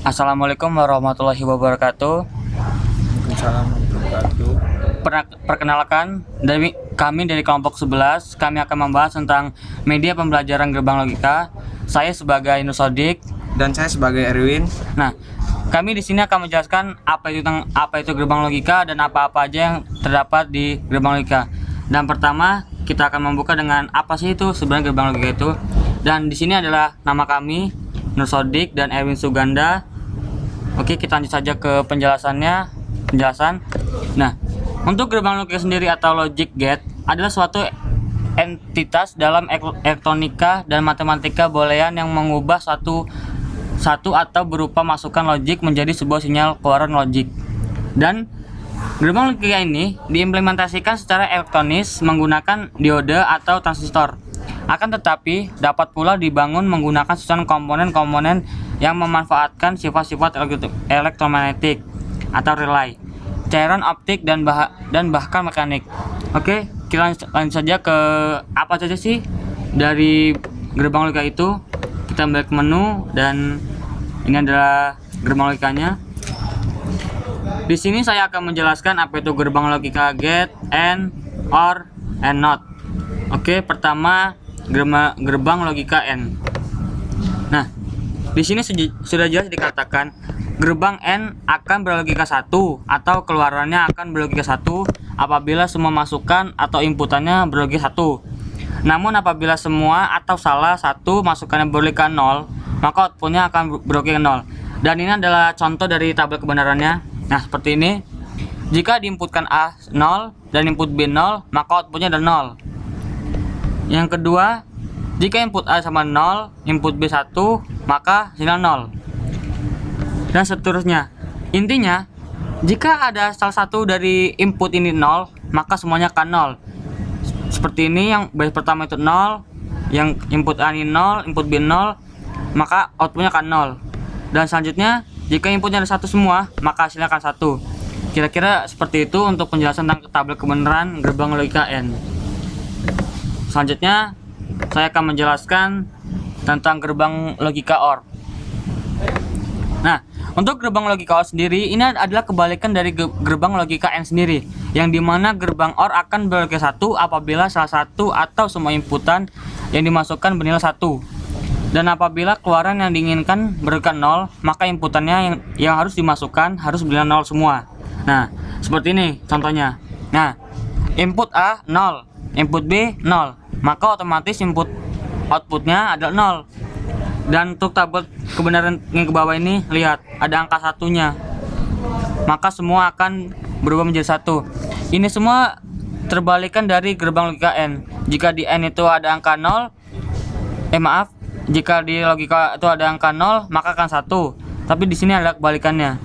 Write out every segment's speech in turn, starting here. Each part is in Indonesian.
Assalamualaikum warahmatullahi wabarakatuh. Waalaikumsalam warahmatullahi wabarakatuh. Perkenalkan, kami dari kelompok 11, kami akan membahas tentang media pembelajaran gerbang logika. Saya sebagai Nur Sodik Dan saya sebagai Erwin. Nah, kami di sini akan menjelaskan apa itu gerbang logika dan apa-apa aja yang terdapat di gerbang logika. Dan pertama, kita akan membuka dengan apa sih itu sebenarnya gerbang logika itu. Dan di sini adalah nama kami, Nur Sodik dan Erwin Suganda. Oke, kita lanjut saja ke penjelasan. Nah, untuk gerbang logika sendiri atau logic gate adalah suatu entitas dalam elektronika dan matematika boolean yang mengubah satu atau berupa masukan logik menjadi sebuah sinyal keluaran logik. Dan gerbang logika ini diimplementasikan secara elektronis menggunakan diode atau transistor. Akan tetapi dapat pula dibangun menggunakan susunan komponen-komponen yang memanfaatkan sifat-sifat elektromagnetik atau relay, cairan optik dan bahkan mekanik. Oke, kita lanjut saja ke apa saja sih dari gerbang logika itu. Kita balik ke menu dan ini adalah gerbang logikanya. Di sini saya akan menjelaskan apa itu gerbang logika gate, AND, OR, and NOT. Oke, pertama gerbang logika AND. Nah, di sini sudah jelas dikatakan gerbang AND akan berlogika 1 atau keluarannya akan berlogika 1 apabila semua masukan atau inputannya berlogika 1. Namun apabila semua atau salah satu masukannya berlogika 0, maka outputnya akan berlogika 0. Dan ini adalah contoh dari tabel kebenarannya. Nah, seperti ini. Jika diinputkan A 0 dan input B 0, maka outputnya adalah 0. Yang kedua, jika input A sama 0, input B 1, maka hasilnya 0. Dan seterusnya. Intinya, jika ada salah satu dari input ini 0, maka semuanya akan 0. Seperti ini, yang baris pertama itu 0, yang input A ini 0, input B 0, maka outputnya akan 0. Dan selanjutnya, jika inputnya ada 1 semua, maka hasilnya akan 1. Kira-kira seperti itu untuk penjelasan tentang tabel kebenaran gerbang logika AND. Selanjutnya, saya akan menjelaskan tentang gerbang logika OR. Nah, untuk gerbang logika OR sendiri, ini adalah kebalikan dari gerbang logika AND sendiri, yang dimana gerbang OR akan berlogika 1 apabila salah satu atau semua inputan yang dimasukkan bernilai 1. Dan apabila keluaran yang diinginkan berlogika 0, maka inputannya yang harus dimasukkan harus bernilai 0 semua. Nah, seperti ini contohnya. Nah, input A 0, input B 0, maka otomatis outputnya adalah 0. Dan untuk tabel kebenaran yang ke bawah ini, lihat ada angka satunya, maka semua akan berubah menjadi 1. Ini semua terbalikan dari gerbang logika AND. Jika di AND itu ada angka 0, jika di logika itu ada angka 0, maka akan 1. Tapi di sini ada kebalikannya,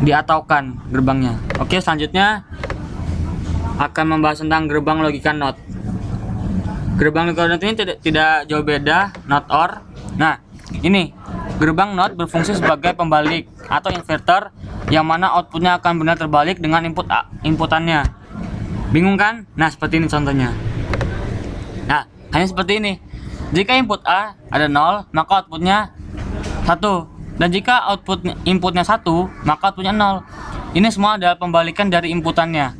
diataukan gerbangnya. Oke, selanjutnya akan membahas tentang gerbang logika NOT. Gerbang logika NOT ini tidak jauh beda NOT OR. Nah, ini gerbang NOT berfungsi sebagai pembalik atau inverter, yang mana outputnya akan benar terbalik dengan inputannya. Bingung kan? Nah, seperti ini contohnya. Nah, hanya seperti ini. Jika input A ada 0, maka outputnya 1. Dan jika inputnya 1, maka outputnya 0. Ini semua adalah pembalikan dari inputannya.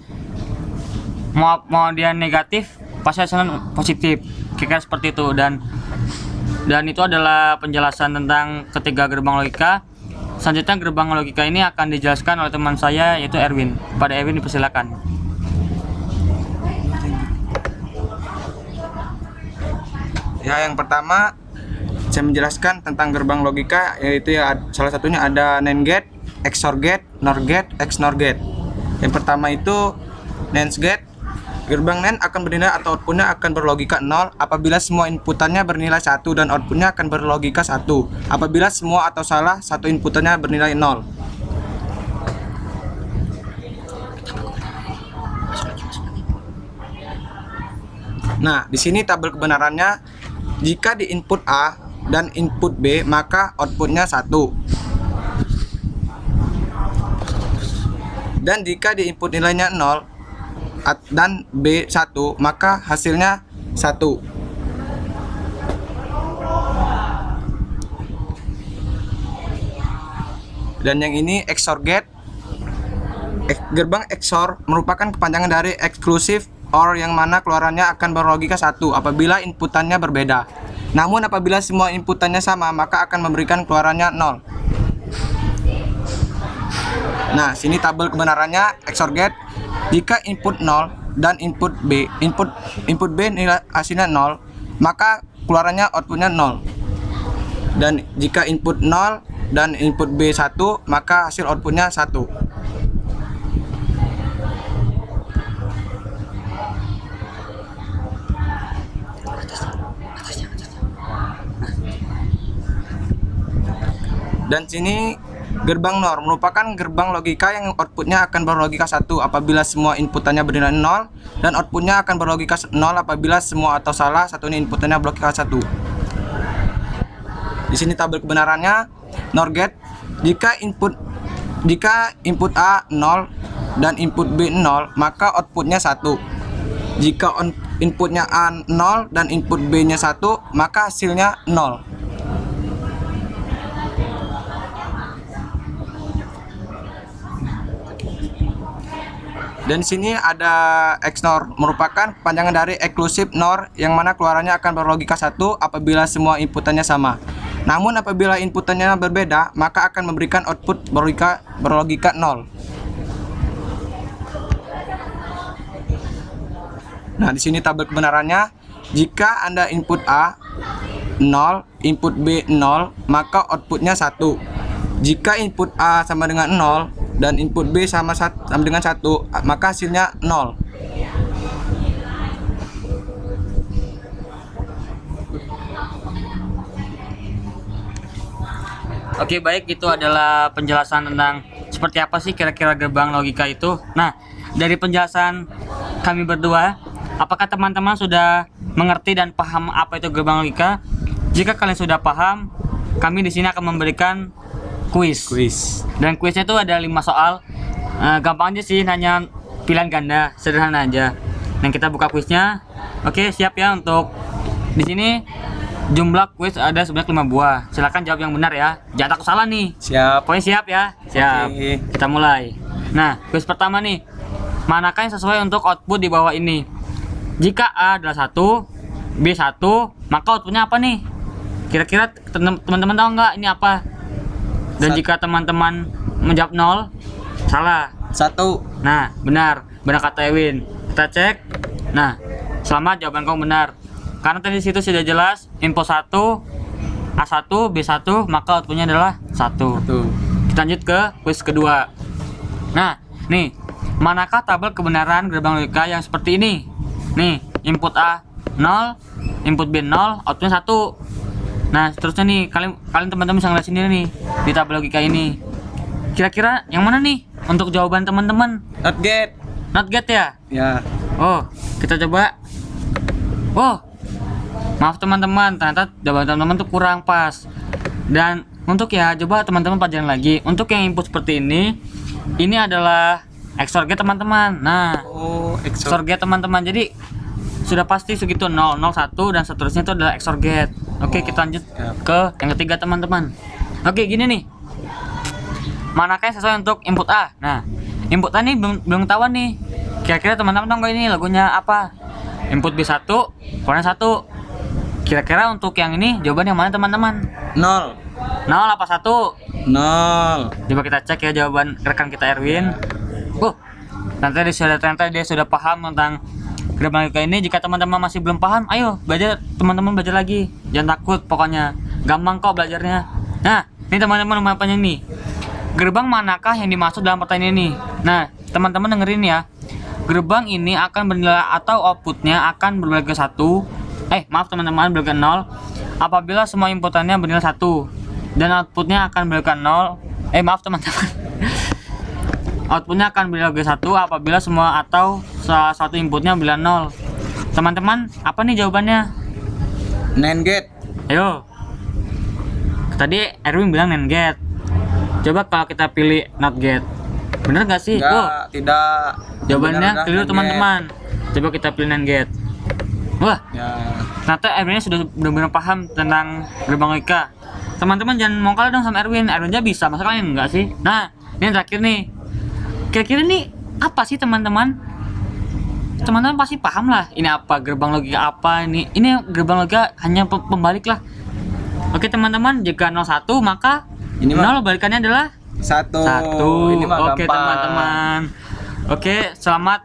Mau dia negatif, pasti hasilnya positif. Kira-kira seperti itu. Dan itu adalah penjelasan tentang ketiga gerbang logika. Selanjutnya gerbang logika ini akan dijelaskan oleh teman saya, yaitu Erwin. Pada Erwin dipersilakan. Ya, yang pertama saya menjelaskan tentang gerbang logika, yaitu salah satunya ada NAND gate, XOR gate, NOR gate, XNOR gate. Yang pertama itu NAND gate. Gerbang NAND akan bernilai atau outputnya akan berlogika 0 apabila semua inputannya bernilai 1 dan outputnya akan berlogika 1 apabila semua atau salah satu inputannya bernilai 0. Nah, di sini tabel kebenarannya, jika di input A dan input B, maka outputnya 1. Dan jika di input nilainya 0 dan B 1, maka hasilnya 1. Dan yang ini XOR gate. Gerbang XOR merupakan kepanjangan dari exclusive OR, yang mana keluarannya akan berlogika 1 apabila inputannya berbeda. Namun apabila semua inputannya sama, maka akan memberikan keluarannya 0. Nah, sini tabel kebenarannya XOR gate. Jika input 0 dan input B nilai hasilnya 0, maka keluarannya outputnya 0. Dan jika input 0 dan input B 1, maka hasil outputnya 1. Dan sini gerbang NOR merupakan gerbang logika yang outputnya akan berlogika 1 apabila semua inputannya bernilai 0, dan outputnya akan berlogika 0 apabila semua atau salah satunya inputannya berlogika 1. Di sini tabel kebenarannya. NOR gate, jika input A 0 dan input B 0, maka outputnya 1. Jika inputnya A 0 dan input B nya 1, maka hasilnya 0. Dan sini ada XNOR merupakan panjangan dari exclusive NOR, yang mana keluarannya akan berlogika 1 apabila semua inputannya sama. Namun apabila inputannya berbeda, maka akan memberikan output berlogika 0. Nah, di sini tabel kebenarannya. Jika Anda input A 0, input B 0, maka outputnya 1. Jika input A sama dengan 0 dan input B sama dengan 1, maka hasilnya 0. Oke, baik, itu adalah penjelasan tentang seperti apa sih kira-kira gerbang logika itu. Nah, dari penjelasan kami berdua, apakah teman-teman sudah mengerti dan paham apa itu gerbang logika? Jika kalian sudah paham, kami di sini akan memberikan kuis. Dan kuisnya itu ada 5 soal. Gampang aja sih, hanya pilihan ganda, sederhana aja. Dan kita buka kuisnya. Oke, siap ya untuk di sini. Jumlah kuis ada sebanyak 5 buah. Silakan jawab yang benar ya. Jangan takut salah nih. Siap. Pokoknya siap ya. Siap. Oke. Kita mulai. Nah, kuis pertama nih. Manakah yang sesuai untuk output di bawah ini? Jika A adalah 1, B 1, maka outputnya apa nih? Kira-kira teman-teman tahu nggak ini apa? Dan jika teman-teman menjawab 0, salah. 1. Nah, benar. Benar kata Ewin. Kita cek. Nah, selamat, jawaban kamu benar. Karena tadi situ sudah jelas info 1 A1 B1, maka outputnya adalah 1. Kita lanjut ke kuis kedua. Nah, nih, manakah tabel kebenaran gerbang logika yang seperti ini? Nih, input A 0, input B 0, outputnya 1. Nah, seterusnya nih, kalian teman-teman bisa ngeliat sendiri nih di tabel logika ini. Kira-kira yang mana nih untuk jawaban teman-teman? Not get. Not get ya? Ya. Oh, kita coba. Oh, maaf teman-teman, ternyata jawaban teman-teman tuh kurang pas. Dan untuk ya, coba teman-teman pelajaran lagi. Untuk yang input seperti ini adalah XOR gate teman-teman. Nah, XOR gate teman-teman. Jadi sudah pasti segitu 0, 0, 1 dan seterusnya itu adalah XOR gate. Oke, kita lanjut ke yang ketiga teman-teman. Oke, gini nih. Manakah yang sesuai untuk input A? Nah, input A nih belum tahu nih. Kira-kira teman-teman tahu nggak ini lagunya apa? Input B1, keluarnya 1. Kira-kira untuk yang ini jawaban yang mana teman-teman? 0. 0 apa 1? 0. Coba kita cek ya jawaban rekan kita Erwin. Ternyata dia sudah paham tentang gerbang logika ini. Jika teman-teman masih belum paham, ayo teman-teman belajar lagi. Jangan takut, pokoknya gampang kok belajarnya. Nah, ini teman-teman jawabannya nih. Gerbang manakah yang dimaksud dalam pertanyaan ini? Nah, teman-teman dengerin ya. Gerbang ini akan bernilai atau outputnya akan berlogika 1. Maaf teman-teman, berlogika 0 apabila semua inputannya bernilai 1 dan outputnya akan berlogika 0. Maaf teman-teman. Outputnya akan berlogika 1 apabila semua atau salah satu inputnya bernilai 0. Teman-teman, apa nih jawabannya? NAND gate. Ayo. Tadi Erwin bilang NAND gate. Coba kalau kita pilih NOT gate. Bener gak sih? Tidak. Jawabannya keliru teman-teman. Coba kita pilih NAND gate. Wah, Ya. ternyata Erwin sudah benar-benar paham tentang gerbang logika. teman-teman jangan mau kalah dong sama Erwin aja bisa, masa kalian enggak sih? Nah, ini yang terakhir nih, kira-kira nih apa sih teman-teman? Teman-teman pasti paham lah ini apa, gerbang logika apa ini gerbang logika hanya pembalik lah. Oke teman-teman, jika 01 maka Ini mah- 0 balikannya adalah 1. 1. Ini mah Oke gampang. teman-teman, oke selamat,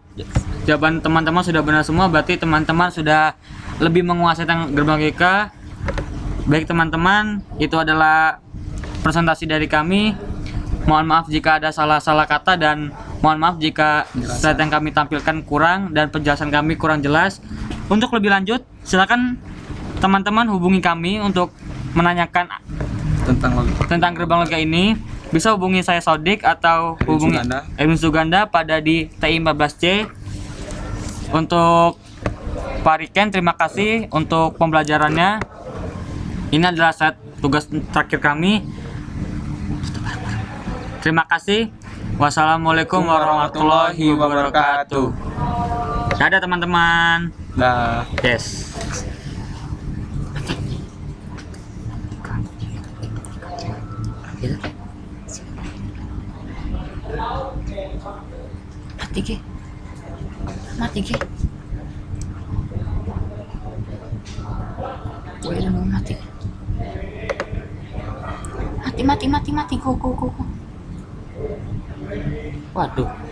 jawaban teman-teman sudah benar semua, berarti teman-teman sudah lebih menguasai tentang gerbang logika. Baik teman-teman, itu adalah presentasi dari kami. Mohon maaf jika ada salah-salah kata dan mohon maaf jika slide yang kami tampilkan kurang dan penjelasan kami kurang jelas. Untuk lebih lanjut, silakan teman-teman hubungi kami untuk menanyakan tentang gerbang logika ini. Bisa hubungi saya Sodik atau Erwin hubungi Suganda. Erwin Suganda pada di TI 14C. Untuk Pak Riken, terima kasih untuk pembelajarannya. Ini adalah set tugas terakhir kami. Terima kasih. Wassalamualaikum warahmatullahi wabarakatuh. Dadah teman-teman. Dah. Yes. Mati ke? Woi, mau mati. Mati. Go. Waduh.